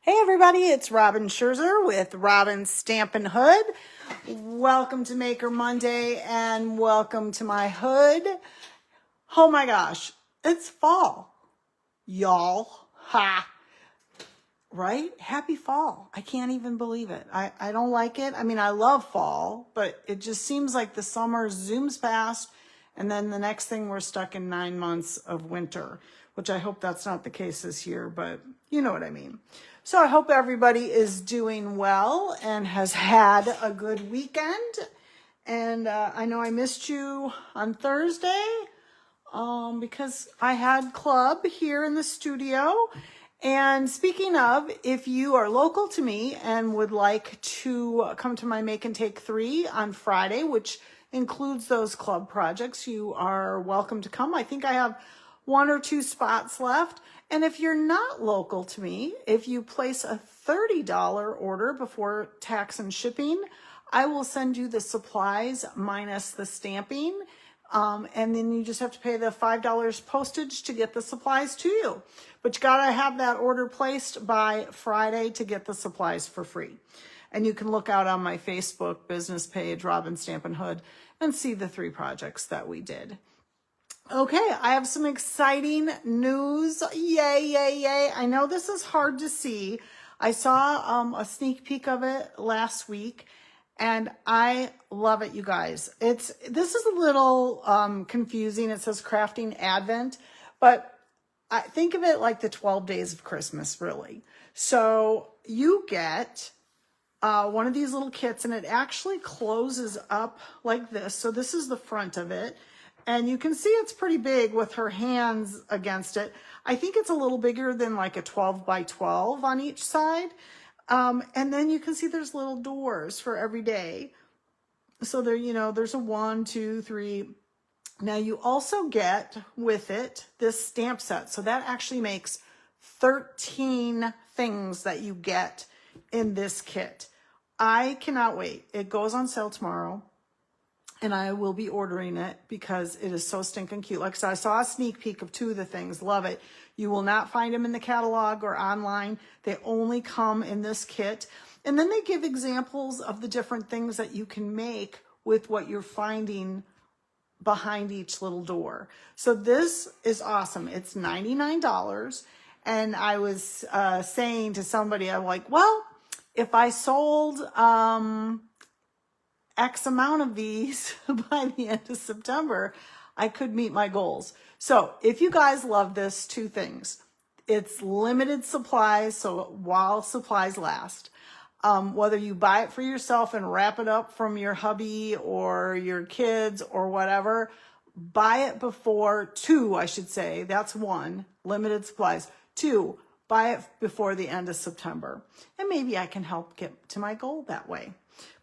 Hey everybody, it's Robin Scherzer with Robin Stampin' Hood. Welcome to Maker Monday and welcome to my hood. Oh my gosh, it's fall, y'all. Ha! Right? Happy fall. I can't even believe it. I don't like it. I mean, I love fall, but it just seems like the summer zooms past and then the next thing we're stuck in 9 months of winter, which I hope that's not the case this year, but you know what I mean. So I hope everybody is doing well and has had a good weekend. And I know I missed you on Thursday because I had club here in the studio. And speaking of, if you are local to me and would like to come to my Make and Take 3 on Friday, which includes those club projects, you are welcome to come. I think I have 1 or 2 spots left. And if you're not local to me, if you place a $30 order before tax and shipping, I will send you the supplies minus the stamping. And then you just have to pay the $5 postage to get the supplies to you. But you gotta have that order placed by Friday to get the supplies for free. And you can look out on my Facebook business page, Robin Stampin' Hood, and see the 3 projects that we did. Okay, I have some exciting news. Yay, yay, yay. I know this is hard to see. I saw a sneak peek of it last week and I love it, you guys. This is a little confusing. It says Crafting Advent, but I think of it like the 12 days of Christmas, really. So you get one of these little kits and it actually closes up like this. So this is the front of it. And you can see it's pretty big with her hands against it. I think it's a little bigger than like a 12 by 12 on each side. And then you can see there's little doors for every day. So there, there's a 1, 2, 3. Now you also get with it this stamp set. So that actually makes 13 things that you get in this kit. I cannot wait. It goes on sale tomorrow. And I will be ordering it because it is so stinking cute. Like I said, I saw a sneak peek of 2 of the things. Love it. You will not find them in the catalog or online. They only come in this kit. And then they give examples of the different things that you can make with what you're finding behind each little door. So this is awesome. It's $99. And I was saying to somebody, I'm like, well, if I sold X amount of these by the end of September, I could meet my goals. So if you guys love this, 2 things. It's limited supplies, so while supplies last. Whether you buy it for yourself and wrap it up from your hubby or your kids or whatever, buy it before 2, I should say. That's 1, limited supplies. 2, buy it before the end of September. And maybe I can help get to my goal that way.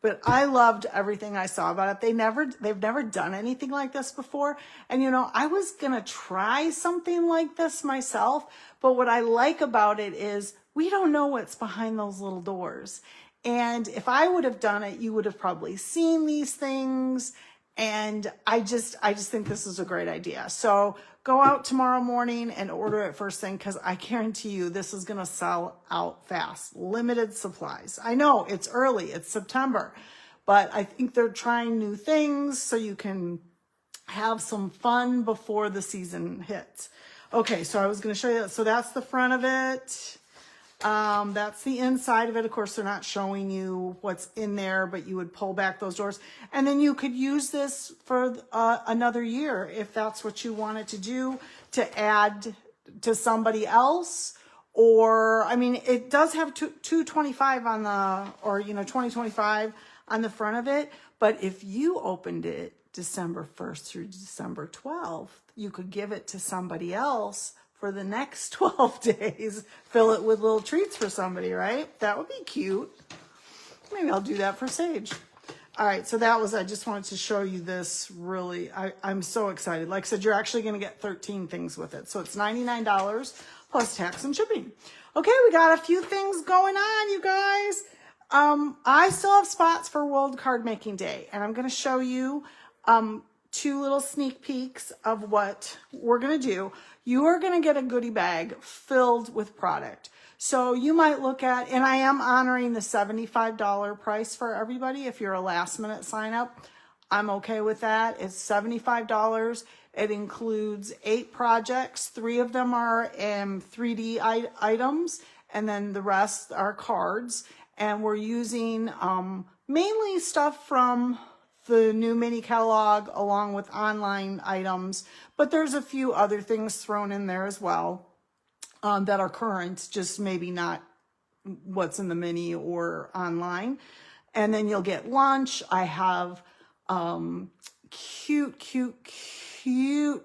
But I loved everything I saw about it. They've never done anything like this before. And I was going to try something like this myself. But what I like about it is we don't know what's behind those little doors. And if I would have done it, you would have probably seen these things. And I just think this is a great idea. So go out tomorrow morning and order it first thing, because I guarantee you this is going to sell out fast. Limited supplies. I know it's early, it's September, but I think they're trying new things so you can have some fun before the season hits. Okay, so I was going to show you that. So that's the front of it. That's the inside of it. Of course, they're not showing you what's in there, but you would pull back those doors. And then you could use this for another year if that's what you wanted to do, to add to somebody else. Or, I mean, it does have 225 on the, or 2025 on the front of it. But if you opened it December 1st through December 12th, you could give it to somebody else for the next 12 days, fill it with little treats for somebody, right? That would be cute. Maybe I'll do that for Sage. All right, so I just wanted to show you this really. I'm so excited. Like I said, you're actually going to get 13 things with it. So it's $99 plus tax and shipping. Okay, we got a few things going on, you guys. I still have spots for World Card Making Day, and I'm going to show you 2 little sneak peeks of what we're going to do. you are going to get a goodie bag filled with product. So you might look at, and I am honoring the $75 price for everybody. If you're a last minute sign up, I'm okay with that. It's $75. It includes 8 projects. 3 of them are 3D items, and then the rest are cards. And we're using mainly stuff from the new mini catalog along with online items, but there's a few other things thrown in there as well that are current, just maybe not what's in the mini or online. And then you'll get lunch. I have cute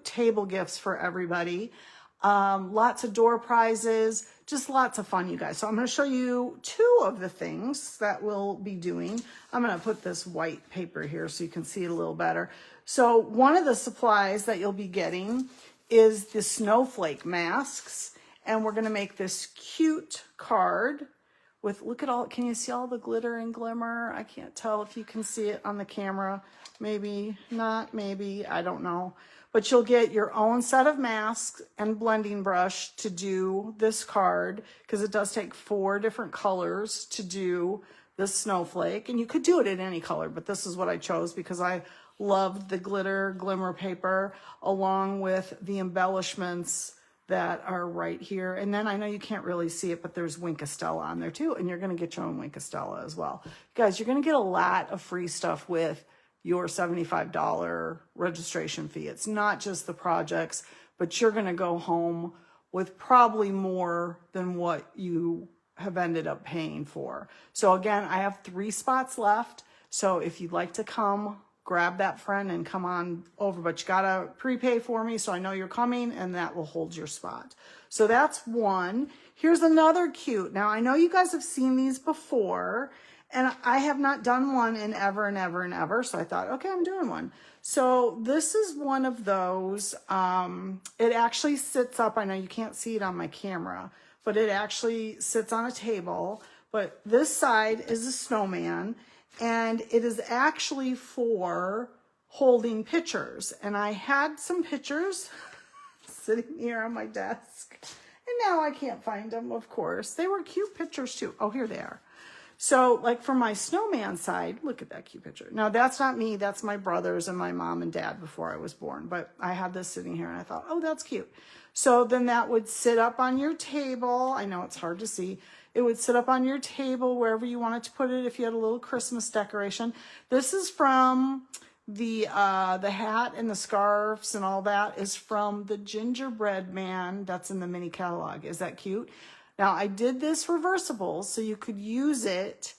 table gifts for everybody. Lots of door prizes, just lots of fun, you guys. So I'm going to show you 2 of the things that we'll be doing. I'm going to put this white paper here so you can see it a little better. So one of the supplies that you'll be getting is the snowflake masks. And we're going to make this cute card with, look at all, can you see all the glitter and glimmer? I can't tell if you can see it on the camera. Maybe not, maybe, I don't know. But you'll get your own set of masks and blending brush to do this card, because it does take 4 different colors to do this snowflake. And you could do it in any color, but this is what I chose because I loved the glitter glimmer paper along with the embellishments that are right here. And then I know you can't really see it, but there's Wink Estella on there too. And you're going to get your own Wink Estella as well. Guys, you're going to get a lot of free stuff with your $75 registration fee. It's not just the projects, but you're going to go home with probably more than what you have ended up paying for. So again, I have 3 spots left. So if you'd like to come, grab that friend and come on over, but you gotta prepay for me so I know you're coming, and that will hold your spot. So that's one. Here's another cute. Now I know you guys have seen these before, and I have not done one in ever and ever and ever. So I thought, okay, I'm doing one. So this is one of those. It actually sits up. I know you can't see it on my camera, but it actually sits on a table. But this side is a snowman, and it is actually for holding pictures. And I had some pictures sitting here on my desk, and now I can't find them, of course. They were cute pictures too. Oh, here they are. So like for my snowman side, look at that cute picture. Now that's not me, that's my brothers and my mom and dad before I was born, but I had this sitting here and I thought, oh, that's cute. So then that would sit up on your table. I know it's hard to see. It would sit up on your table wherever you wanted to put it if you had a little Christmas decoration. This is from the hat and the scarves and all that is from the gingerbread man that's in the mini catalog. Is that cute? Now I did this reversible so you could use it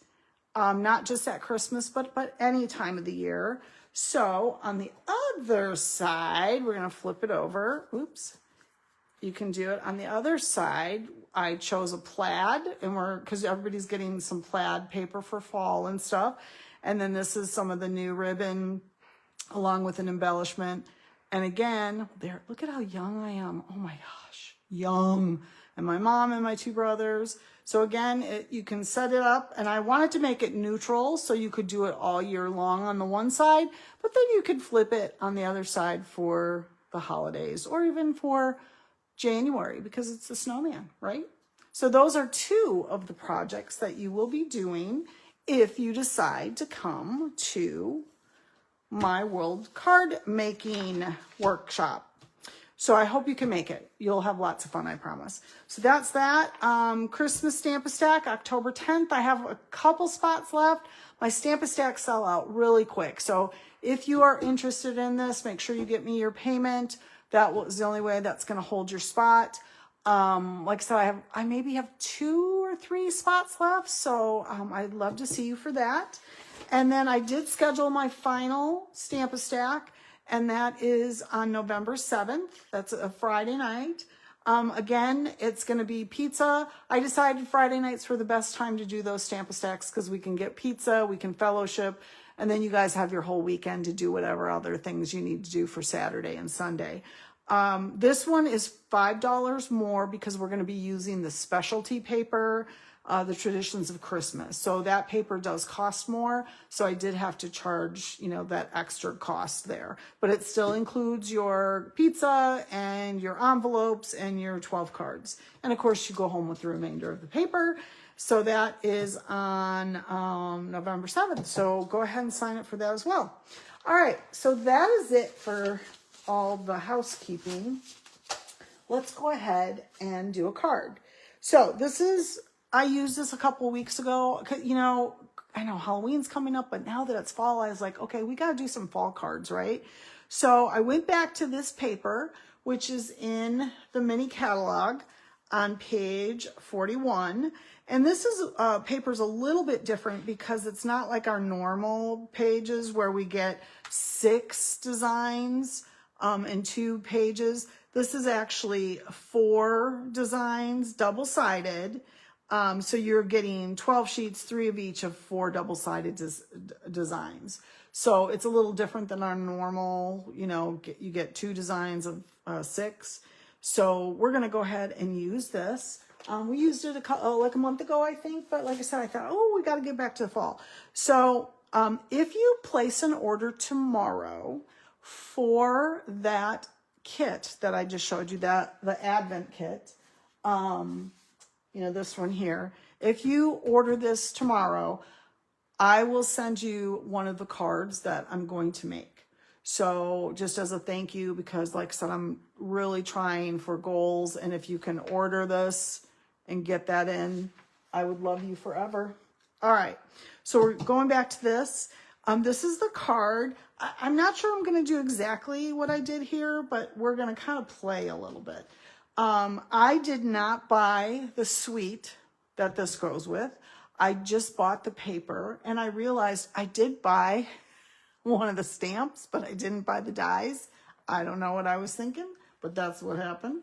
not just at Christmas, but any time of the year. So on the other side, we're gonna flip it over. Oops. You can do it on the other side. I chose a plaid, and because everybody's getting some plaid paper for fall and stuff. And then this is some of the new ribbon along with an embellishment. And again, there, look at how young I am. Oh my gosh, young. And my mom and my 2 brothers. So again, you can set it up, and I wanted to make it neutral so you could do it all year long on the one side, but then you could flip it on the other side for the holidays or even for January because it's a snowman, right? So those are 2 of the projects that you will be doing if you decide to come to my world card making workshop. So I hope you can make it. You'll have lots of fun, I promise. So that's that. Christmas Stamp-A-Stack, October 10th. I have a couple spots left. My Stamp-A-Stack sell out really quick. So if you are interested in this, make sure you get me your payment. That was the only way that's going to hold your spot. Like I said, I maybe have 2 or 3 spots left. So I'd love to see you for that. And then I did schedule my final Stamp-A-Stack. And that is on November 7th. That's a Friday night. Again, it's going to be pizza. I decided Friday nights were the best time to do those Stamp-A-Stacks because we can get pizza, we can fellowship, and then you guys have your whole weekend to do whatever other things you need to do for Saturday and Sunday. This one is $5 more because we're going to be using the specialty paper, the Traditions of Christmas. So that paper does cost more. So I did have to charge, you know, that extra cost there. But it still includes your pizza and your envelopes and your 12 cards. And of course, you go home with the remainder of the paper. So that is on November 7th. So go ahead and sign up for that as well. All right, so that is it for all the housekeeping. Let's go ahead and do a card. So this is, I used this a couple weeks ago. You know, I know Halloween's coming up, but now that it's fall, I was like, okay, we got to do some fall cards, right? So I went back to this paper, which is in the mini catalog on page 41. And this is paper's a little bit different because it's not like our normal pages where we get 6 designs in 2 pages. This is actually 4 designs, double-sided. So you're getting 12 sheets, 3 of each of 4 double-sided designs. So it's a little different than our normal, you know, you get 2 designs of 6. So we're going to go ahead and use this. We used it like a month ago, I think. But like I said, I thought, oh, we got to get back to the fall. So if you place an order tomorrow for that kit that I just showed you, the Advent kit, you know, this one here. If you order this tomorrow, I will send you one of the cards that I'm going to make. So just as a thank you, because like I said, I'm really trying for goals. And if you can order this and get that in, I would love you forever. All right. So we're going back to this. This is the card. I'm not sure I'm going to do exactly what I did here, but we're going to kind of play a little bit. I did not buy the suite that this goes with. I just bought the paper, and I realized I did buy one of the stamps, but I didn't buy the dies. I don't know what I was thinking, but that's what happened.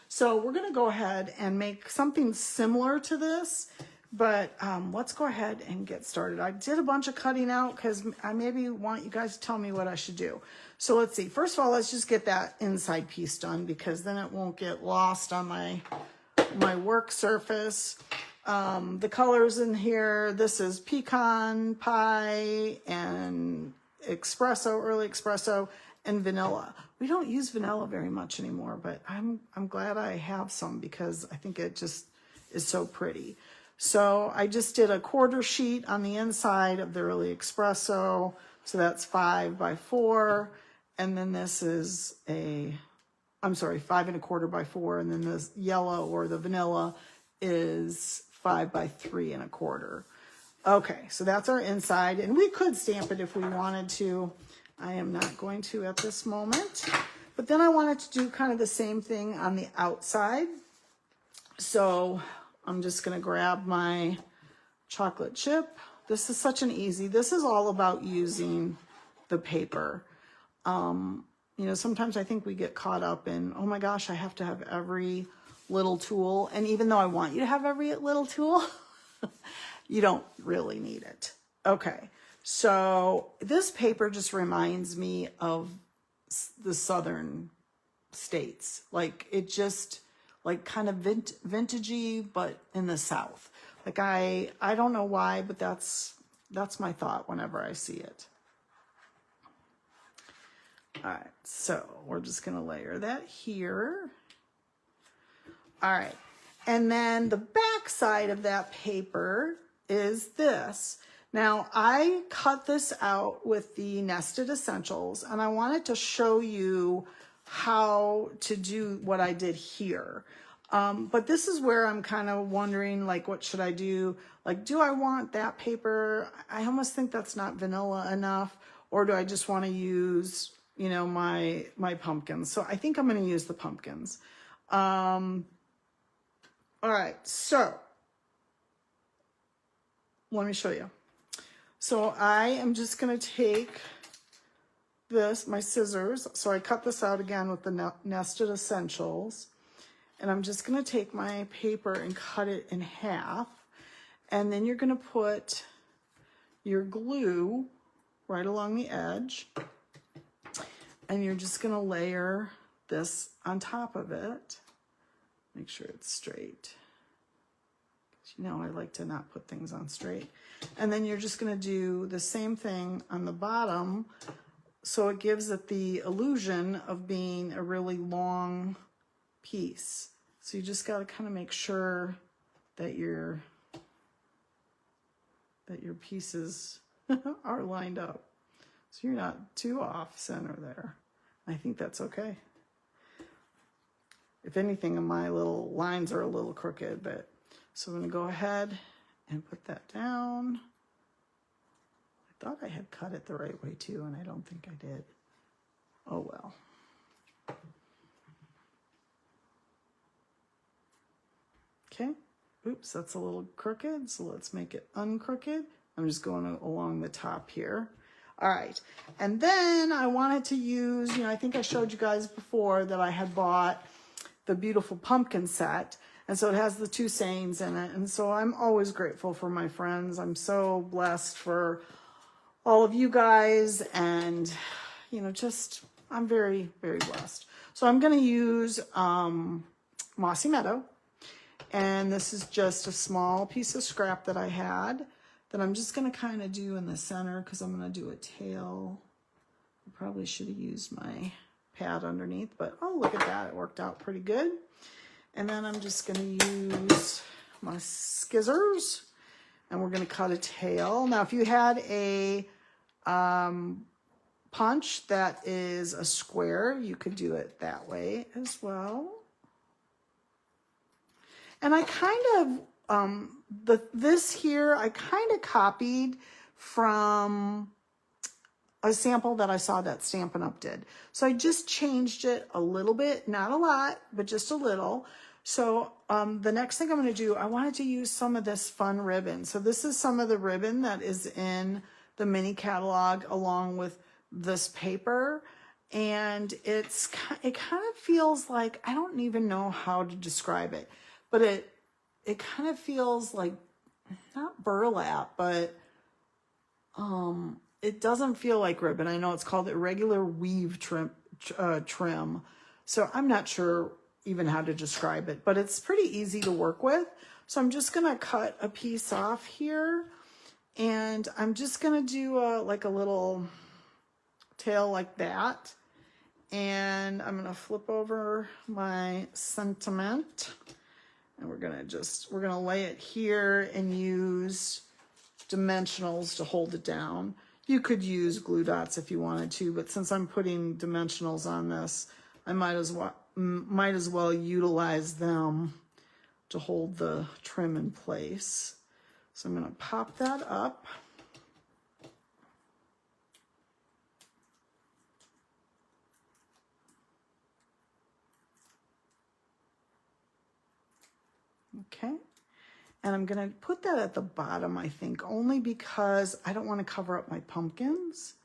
So we're going to go ahead and make something similar to this, but let's go ahead and get started. I did a bunch of cutting out because I maybe want you guys to tell me what I should do. So let's see. First of all, let's just get that inside piece done because then it won't get lost on my work surface. The colors in here, this is pecan pie and espresso, early espresso, and vanilla. We don't use vanilla very much anymore, but I'm glad I have some because I think it just is so pretty. So I just did a 1/4 sheet on the inside of the early espresso. So that's 5 by 4. And then this is 5 1/4 by 4. And then this yellow or the vanilla is 5 by 3 1/4. Okay, so that's our inside, and we could stamp it if we wanted to. I am not going to at this moment. But then I wanted to do kind of the same thing on the outside. So I'm just going to grab my chocolate chip. This is such an easy, this is all about using the paper. You know, sometimes I think we get caught up in, oh my gosh, I have to have every little tool. And even though I want you to have every little tool, you don't really need it. Okay, so this paper just reminds me of the southern states. Like it just, like kind of vintagey, but in the South. Like I don't know why, but that's my thought whenever I see it. All right, so we're just gonna layer that here. All right, and then the back side of that paper is this. Now I cut this out with the Nested Essentials, and I wanted to show you how to do what I did here. But this is where I'm kind of wondering, like, what should I do? Like, do I want that paper? I almost think that's not vanilla enough, or do I just want to use, you know, my pumpkins? So I think I'm going to use the pumpkins. All right, so let me show you. So I am just going to take this, my scissors. So I cut this out again with the Nested Essentials. And I'm just going to take my paper and cut it in half. And then you're going to put your glue right along the edge. And you're just going to layer this on top of it. Make sure it's straight. You know, I like to not put things on straight. And then you're just going to do the same thing on the bottom, so it gives it the illusion of being a really long piece. So you just got to kind of make sure that your pieces are lined up, so you're not too off center there. I think that's okay. If anything, my little lines are a little crooked, but so I'm going to go ahead and put that down. I thought I had cut it the right way too, and I don't think I did. Oh well. Okay. Oops, that's a little crooked, so let's make it uncrooked. I'm just going along the top here. All right, and then I wanted to use, you know, I think I showed you guys before that I had bought the beautiful pumpkin set, and so it has the 2 sayings in it, and so I'm always grateful for my friends. I'm so blessed for all of you guys, and, you know, just, I'm very, very blessed. So I'm going to use Mossy Meadow, and this is just a small piece of scrap that I had that I'm just going to kind of do in the center, because I'm going to do a tail. I probably should have used my pad underneath, but oh, look at that. It worked out pretty good. And then I'm just going to use my scissors, and we're going to cut a tail. Now, if you had a punch that is a square, you could do it that way as well. And I kind of, this here, I kind of copied from a sample that I saw that Stampin' Up! Did. So I just changed it a little bit, not a lot, but just a little. So the next thing I'm going to do, I wanted to use some of this fun ribbon. So this is some of the ribbon that is in the mini catalog along with this paper. And it kind of feels like, I don't even know how to describe it, but it kind of feels like, not burlap, but it doesn't feel like ribbon. I know it's called irregular weave trim. So I'm not sure even how to describe it, but it's pretty easy to work with. So I'm just going to cut a piece off here, and I'm just going to do like a little tail like that. And I'm going to flip over my sentiment, and we're going to lay it here and use dimensionals to hold it down. You could use glue dots if you wanted to, but since I'm putting dimensionals on this, I might as well utilize them to hold the trim in place. So I'm going to pop that up. Okay. And I'm going to put that at the bottom, I think, only because I don't want to cover up my pumpkins,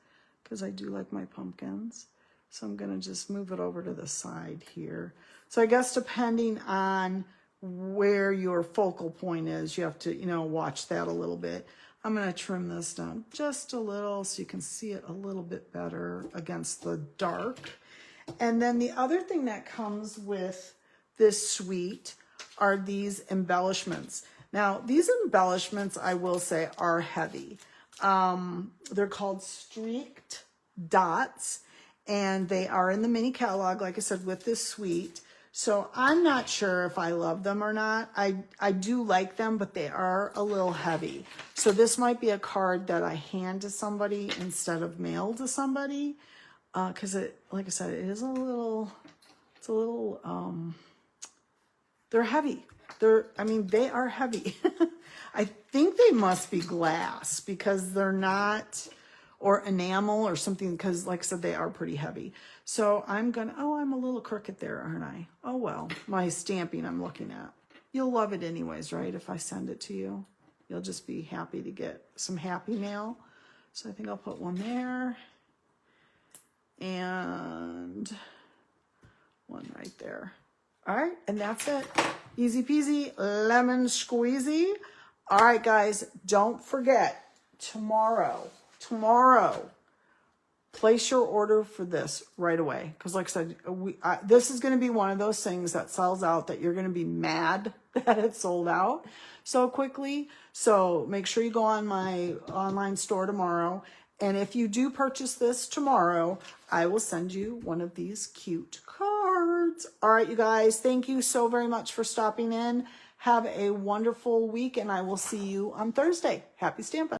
because I do like my pumpkins. So I'm going to just move it over to the side here. So I guess depending on where your focal point is, you have to, you know, watch that a little bit. I'm going to trim this down just a little so you can see it a little bit better against the dark. And then the other thing that comes with this suite are these embellishments. Now, these embellishments, I will say, are heavy. They're called streaked dots, and they are in the mini catalog, like I said, with this suite. So I'm not sure if I love them or not. I do like them, but they are a little heavy. So this might be a card that I hand to somebody instead of mail to somebody, because it, like I said, it is a little, it's a little, they're heavy. They are heavy. I think they must be glass because they're not, or enamel or something, because like I said, they are pretty heavy. So I'm a little crooked there, aren't I? Oh, well, my stamping I'm looking at. You'll love it anyways, right? If I send it to you, you'll just be happy to get some happy mail. So I think I'll put one there and one right there. All right, and that's it. Easy peasy, lemon squeezy. All right, guys, don't forget, tomorrow, place your order for this right away. Because like I said, this is going to be one of those things that sells out that you're going to be mad that it sold out so quickly. So make sure you go on my online store tomorrow. And if you do purchase this tomorrow, I will send you one of these cute cards. All right, you guys, thank you so very much for stopping in. Have a wonderful week, and I will see you on Thursday. Happy Stampin'.